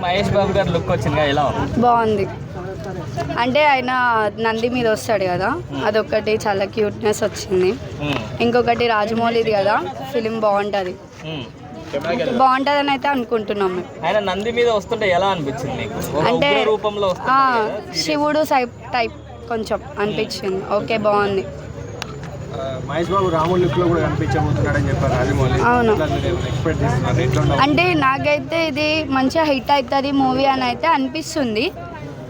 మహేష్ బాబు గారు లుక్ వచ్చింది ఎలా ఉంది? బాగుంది. అంటే ఆయన నంది మీద వస్తాడు కదా, అదొకటి చాలా క్యూట్నెస్ వచ్చింది. ఇంకొకటి రాజమౌళిది కదా, ఫిలిం బాగుంటుంది అని అయితే అనుకుంటున్నాం మేము. ఆయన నంది మీద వస్తుంటే ఎలా అనిపించింది మీకు? అంటే రూపంలో శివుడు టైప్ కొంచెం అనిపించింది. ఓకే, బాగుంది. మహేష్ బాబు రాముడి లుక్ లో కూడా కనిపించబోతున్నాడని చెప్పారు రాజమౌళి. అవును, అంటే నాకైతే ఇది మంచిగా హిట్ అవుతుంది మూవీ అని అయితే అనిపిస్తుంది.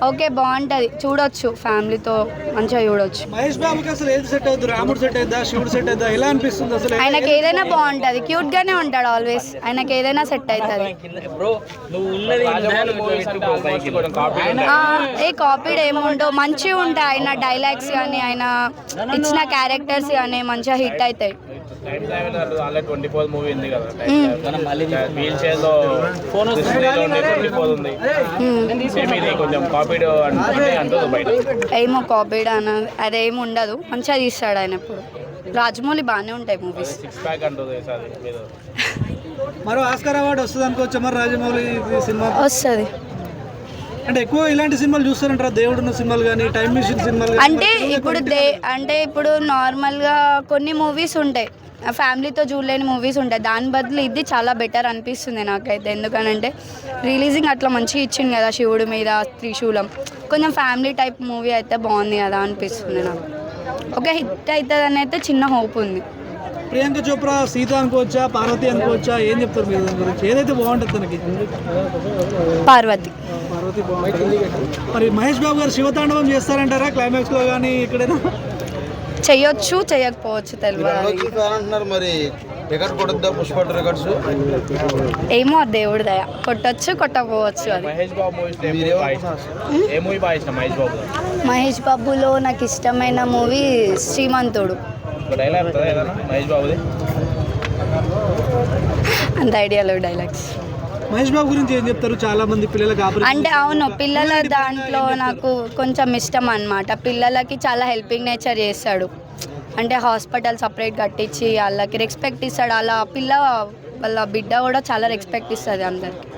ఓకే, బాగుంటుంది, చూడొచ్చు, ఫ్యామిలీతో మంచిగా చూడొచ్చు. మహేష్ బాబుకి అసలు ఏది సెట్ అవుతుంది? రాముడు సెట్ అవుతుందా, శివుడు సెట్ అవుతుందా, ఎలా అనిపిస్తుంది అసలు? ఆయనకి ఏదైనా బాగుంటుంది, క్యూట్ గానే ఉంటాడు ఆల్వేస్. ఆయనకి ఏదైనా సెట్ అవుతుంది. ఏ కాపీడ్ ఏముండవు, మంచిగా ఉంటాయి ఆయన డైలాగ్స్ కానీ ఆయన ఇచ్చిన క్యారెక్టర్స్ కానీ మంచిగా హిట్ అవుతాయి. ఏమో కాపీడ్ అని అదేమి ఉండదు, మంచిగా తీస్తాడు ఆయన. ఇప్పుడు రాజమౌళి బాగానే ఉంటాయి మూవీస్. మరో ఆస్కార్ అవార్డు వస్తుంది అనుకోవచ్చు మరి రాజమౌళి సినిమా? వస్తుంది. అంటే ఎక్కువ ఇలాంటి సినిమాలు చూస్తారంటారా? దేవుడున్న సినిమాలు కానీ, టైం మిషన్ సినిమాలు అంటే ఇప్పుడు నార్మల్గా కొన్ని మూవీస్ ఉంటాయి, ఫ్యామిలీతో చూడలేని మూవీస్ ఉంటాయి. దాని బదులు ఇది చాలా బెటర్ అనిపిస్తుంది నాకైతే. ఎందుకనంటే రిలీజింగ్ అట్లా మంచిగా ఇచ్చింది కదా, శివుడి మీద త్రిశూలం. కొంచెం ఫ్యామిలీ టైప్ మూవీ అయితే బాగుంది కదా అనిపిస్తుంది నాకు. ఓకే, హిట్ అవుతుందని అయితే చిన్న హోప్ ఉంది. ప్రియాంక చోప్రా సీత అనుకోవచ్చా, పార్వతి అనుకోవచ్చా, ఏం చెప్తారు మీరు దాని గురించి? ఏదైతే బాగుంటుంది తనకి? పార్వతి బాగుంటుంది. మరి మహేష్ బాబు గారు శివతాండవం చేస్తారంటారా క్లైమాక్స్ లో కానీ ఎక్కడైనా? చెయ్యొచ్చు, చేయకపోవచ్చు, తెలియదు. ఏమో దేవుడి దయ, కొట్టచ్చు కొట్టకపోవచ్చు. అది మహేష్ బాబులో నాకు ఇష్టమైన మూవీ శ్రీమంతుడు. అంత ఐడియా లేవు డైలాగ్స్. మహేష్ బాబు గురించి ఏం చెప్తారు? చాలా మంది పిల్లలకి అంటే అవును, పిల్లల దాంట్లో నాకు కొంచెం ఇష్టం అన్నమాట. పిల్లలకి చాలా హెల్పింగ్ నేచర్ చేస్తాడు. అంటే హాస్పిటల్ సపరేట్ కట్టించి వాళ్ళకి రెస్పెక్ట్ ఇస్తాడు. అలా వాళ్ళ బిడ్డ కూడా చాలా రెస్పెక్ట్ ఇస్తుంది అందరికి.